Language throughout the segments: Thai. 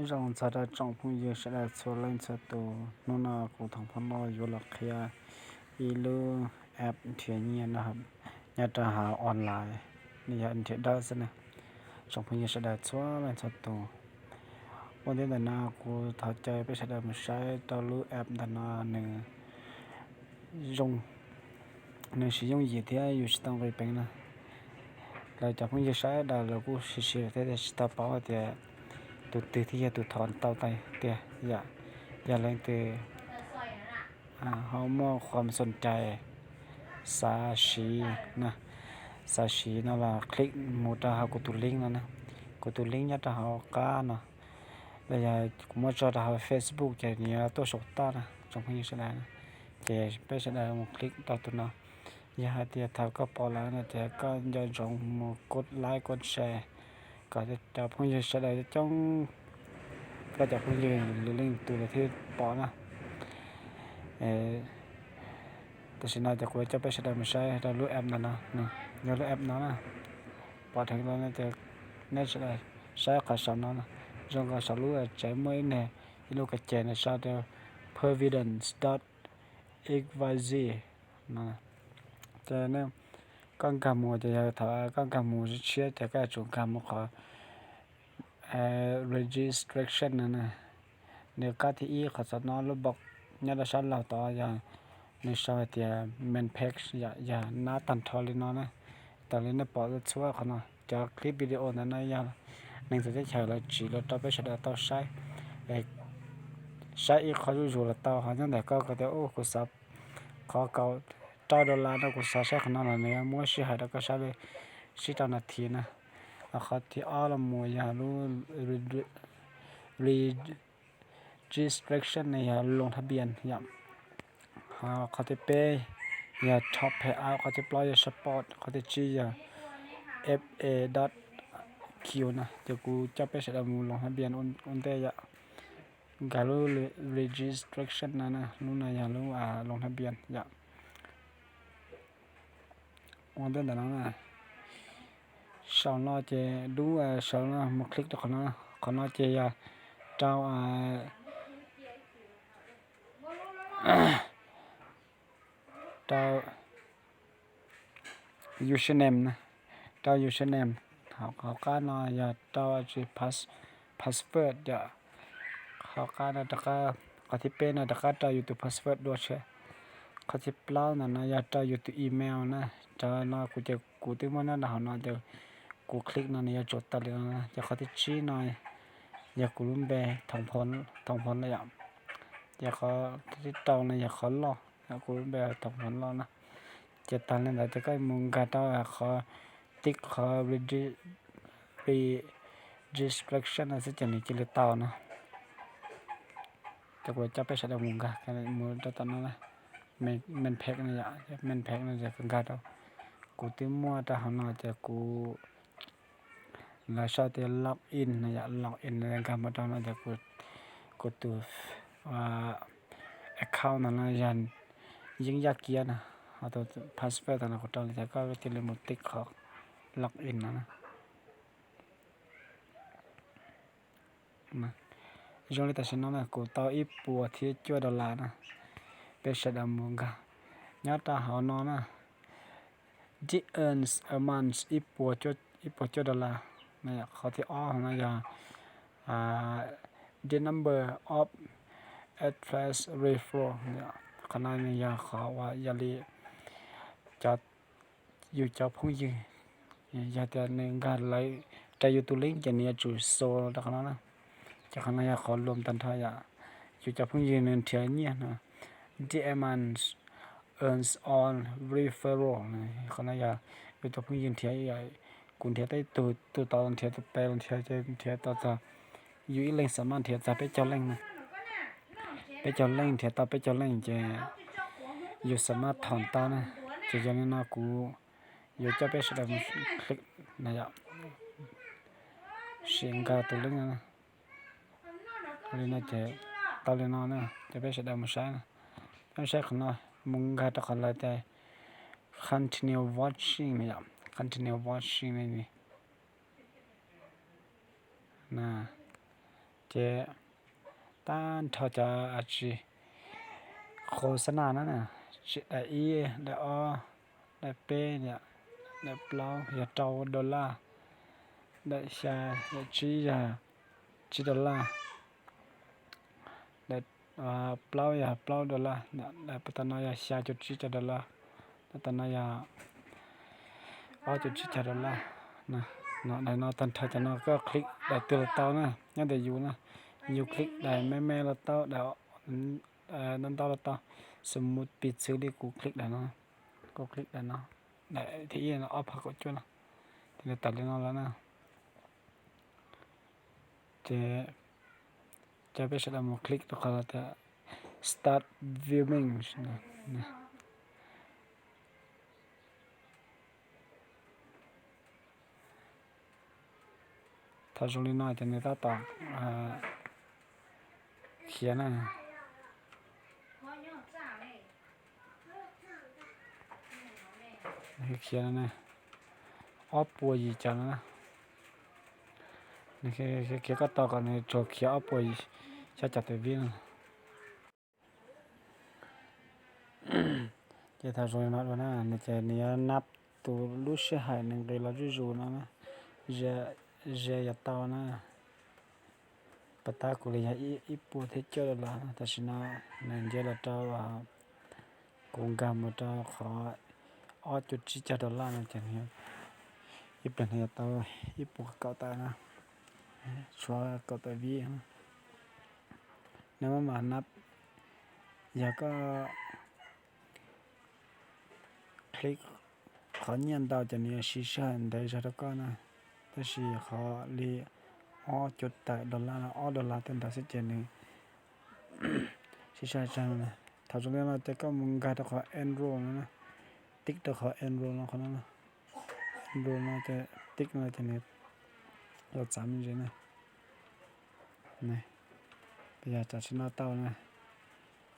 rong cha da trong phung ye sha da cho lên cha to nó na ko thong phon lo yo la khia ilu app thiện nhiên na nhà ta hà online ni ya thiện đó sẽ nè trong phung ye sha da cho lên cha toวันนี้นะกูถอดใจไปใช้ได้ไม่ใช้ตอนรู้แอปแต่นะหนึ่ง使用一天有时当为本呢，来จากพวกใช้ได้แล้วกูเสียแต่สตาร์บอกว่าแต่ตัวที่ตัวถอนเตาไตแต่อย่าแรงแต่เขามองความสนใจสาชีนะสาชีนั่นว่าคลิกหมดแล้วกูตัวลิงก์นะกูตัวลิงก์ยัดเขาก้านะแล้วอย่ากูมาจอดเขา Facebook จะเนี่ยตัวสดตานะจากพวกใช้ได้นะจะไปใช้ได้มึงคลิกต่อตัวนะอย่าเดี๋ยวถ้าก็พอแล้วนะแต่ก็อย่าจงกดไลค์กดแชร์ก็จะจับพวกใช้ได้จ้องก็จะพวกยืนหรือลิงก์ตัวที่ปอนะแต่สิ่งนั้นจะควรจะไปใช้ได้ไม่ใช่เรารู้แอปนั้นนะเรารู้แอปนั้นนะพอถึงแล้วนะจะน่าจะได้ใช้กับสำนักนะจงก็สรุปใจไม่เนี่ยลูกกระเจนนะใช้เดียว providence.xyz นะแต่เนี่ยก้อนกำมือจะถ้าก้อนกำมือจะเชื่อจะก็จงกำมือขอregistration นะเนี่ยก็ที่อีขอสนองรูปบอกเนี่ยเราใช้เราต่ออย่างในชาวเดียแมนแพ็กอย่าน้าตันทอลินนะตอนนี้เนี่ยปอดช่วยเขาหน่อยจากคลิปวิดีโอนั้นนะอย่างหนึ่งจะได้ใช้เราจีเราต่อไปใช้ต่อใช้อีกเขาอยู่เราต่อเขาตั้งแต่ก็จะโอ้กูสับเขาเก่า$9นะกูใช้ขนาดนี้มั่วชี้หายแล้วก็ใช้เลยชี้ตอนนาทีนะเขาที่อ้อละมัวอย่ารู้ registration เนี่ยลงทะเบียนอย่างเขาจะเปย์อย่า top pay out เขาจะปล่อย support เขาจะชี้อย่า fa.q นะจะกูจะไปใช้มูลงทะเบียนอุ่นเตยการรู้ registration นะรู้นะอย่ารู้ลงทะเบียนอย่าอุ่นเตยแต่นั้นนะสอนเราจะดูสอนเรามาคลิกตัวเขาจะเจ้าusername นะเจ้า username เขาก็น่าจะเจ้าชื่อ password อย่าเขาก็น่าจะเขาที่เป็นน่าจะเจ้าอยู่ตัว password ด้วยใช่เขาที่เปล่านั่นนะอย่าเจ้าอยู่ตัวอีเมลนะเจ้าน่ากูที่มันนั่นเขาน่าจะกูคลิกนั่นอย่าจดตัดเลยนะอย่าเขาที่ชี้หน่อยอย่ากูลุ้มแบทองพลเลยอย่าเขาที่เจ้าเนี่ยอย่าเขาล่ออย่ากูลุ้มแบทองพลล่อนะจะตันเลยแต่จะก็มึงการเจ้าเขาติ๊กเขา registration นะซึ่งจะมีกิเลสเต่านะจะกูจะไปใช้ได้มึงกันกันมึงจะตอนนั้นนะมันแพ็กนะอย่ามันแพ็กนะจะเป็นการเจ้ากูที่มัวแต่เขาหน่อยจะกูแล้วชอบที่ล็อกอินนะอย่าล็อกอินในการมาตอนนั้นจะกูตัวaccount นั้นนะยันยิ่งยากเกียร์นะเอาตัว password นั้นกูต้องจะก็จะเรียนมุติเขาล็อกอินนะจงเลยแต่ฉันนั่นนะกูต่ออีปัวที่ช่วย$นะเป็นเสด็จมึงกันยัดตาหอนอนนะ the earns a month อีปัวช่วย$เนี่ยเขาที่อ้อนะอย่าthe number of address referral เนี่ยขณะนี้อย่าเขาว่าอย่าลีจะอยู่จะพุ่งยืนอย่าแต่หนึ่งการไล่แต่อยู่ตัวลิงจะเนี่ยจุดโซ่ตรงนั้นนะจากนั้นอย่าขอรวมตันทายอยู่จะพุ่งยืนเทียนเนี่ยนะ the amount earns on referral เนี่ยขณะอย่าอยู่จะพุ่งยืนเทียนใหญ่กุนเทียได้ตัวตอนเทียตัวเปลเทียจะเทียต่ออยู่อีเล่งสามารถเทียจะไปเจ้าเล่งนะไปเจ้าเล่งเทียต่อไปเจ้าเล่งจะอยู่สามารถถอนตานะจะยังน่ากูอยู่จะไปแสดงคลิกนะอย่าเสียงกาตัวเล่งนะเลยนะจะตอนเลยนอนนะจะไปแสดงมาใช้นะไม่ใช่ขนาดมึงกาตะกันเลยแต่ continue watching นะอย่าcontinue watching นี่นะ เจต้านทอจะอาชีโฆษณานั่นน่ะได้อีได้อได้เป้เนี่ยได้เปล่าอย่าเจ้าดอลลาร์ได้ชาได้จีอย่าจีดอลลาร์ได้เปล่าอย่าเปล่าดอลลาร์ได้ปัตนาอย่าชาจุดจีดอลลาร์ปัตนาอย่าจุดจีดอลลาร์นะได้นอตันทอจะนอก็คลิกได้ตัวเต้านะงั้นได้อยู่นะอยู่คลิกได้แม่ละเต้าได้นั่นเต้าละเต้าสมมุติปิดซื้อได้กูคลิกได้เนาะก็คลิกได้เนาะได้ที่เนาะออฟพักก็ช่วยนะที่เราตัดเนาะแล้วนะจะไปใช้ได้มาคลิกตัวเขาจะ start viewing นะถ้าจงลีน้อยจะในต่อเขียนนะเขียนนะออฟปัวยีจังนะนี่คือก็ต่อกันในโจเขียนออฟปัวยีจะจัดตัววิ่งจะถ้าจงลีน้อยนะนี่จะเนี่ยนับตัวลูกเสียหายหนึ่งเลยเราจะรู้นะจะอย่าต่อนะปะตากุเลยอีปัวที่เจอแล้วนะแต่ฉันนั่นเจอแล้วเจ้ากงกรรมเจ้าขอจุดจีดอลลาร์นะจังเนี่ยอีเป็นเหตุต่ออีปัวเก่าตานะชัวเก่าตาวีนะนั่นมานับอยากก็คลิกขอเงียนดาวจะเนี่ยชิชาได้จะตะก้อนะแต่ชีขอลีจุดแต่ดอลลาร์นะดอลลาร์เต็มแต่สิเจนี่ชิชาจังนะถ้าจงเรียนเราแต่ก็มึงการตะขอเอ็นโรนะติ๊กตะขอเอ็นโรนะคนนั้นนะเอ็นโรนะจะติ๊กนะจะเนี่ยเราจำจริงนะนี่ไปอยากจะชนะเต้านะ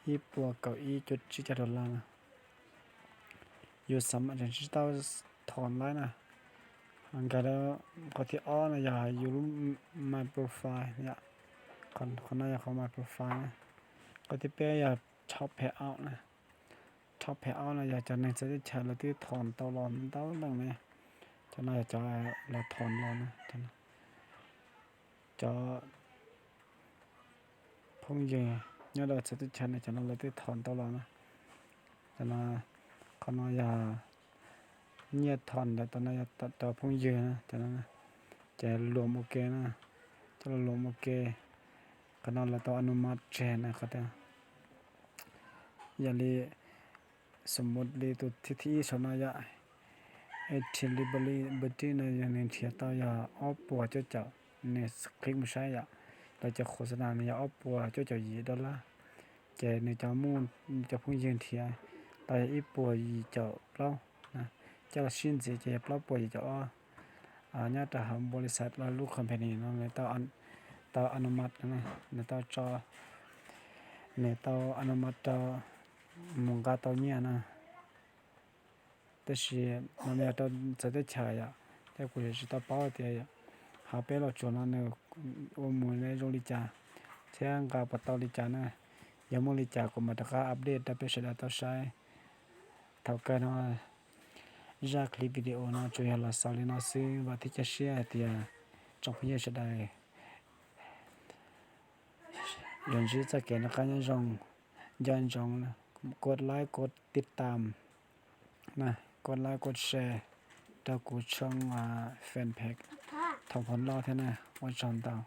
อีปัวเก่าอีจุดชิจดอลลาร์นะอยู่สามารถจะเต้าถอนได้นะอันก็แล้วก็ที่นะอย่าอยู่รูป my profile เนี่ยคนนั้นอย่าเข้า my profile นะก็ที่เป้อย่าชอบแพ้เอานะชอบแพ้เอานะอยากจะในจะได้ใช้แล้วที่ถอนเต้าร้อนเต้าต่างเนี่ยจะน่าจะเราถอนร้อนนะจะพงเย่เนี่ยเราจะได้ใช้ในจะน่าเราที่ถอนเต้าร้อนนะจะน่าคนนั้นอย่าเงียบถอนแต่ตอนนั้นอย่าตัดต่อพงเย่นะจะนั้นนะจะรวมโอเคนะจะรวมโอเคขนาดเราต้องอนุมัติแชร์นะครับอย่าลีสมมติลีตัวที่ชนะยาทิลิบลีบัดดี้ในอย่างนี้เทียต่อยาอ้อปัวเจ้าเจ้าเนี่ยคลิกไม่ใช่ยาเราจะโฆษณาในยาอ้อปัวเจ้าเจ้ายีดอลลาร์เจในจามูนจะพุ่งยืนเทียต่อยอีปัวยีเจ้าเปล่านะเจ้าชินเจเปล่าปัวยีเจ้าเนี่ยแต่หาบริษัทเราลูกคอมพานีเนาะในต่ออนุมัตินะในต่อจอในต่ออนุมัติต่อมุงกาต่อเนี่ยนะแต่是那么到这的钱呀，在过去是到包的呀，下边了做那我们那种的家，这样个不到的家呢，有么的家我们大家 update 特别是到晒，头个呢，ra clip video 呢，主要là sau này nó sẽ và thích chia sẻ thì trong phía sẽ đây, อย่างที่จะเขียนการย้อนจงนะกดไลค์กดติดตามนะกดไลค์กดแชร์ตะกูช่องแฟนเพจทำผลรอดแท้นะวันจันทร์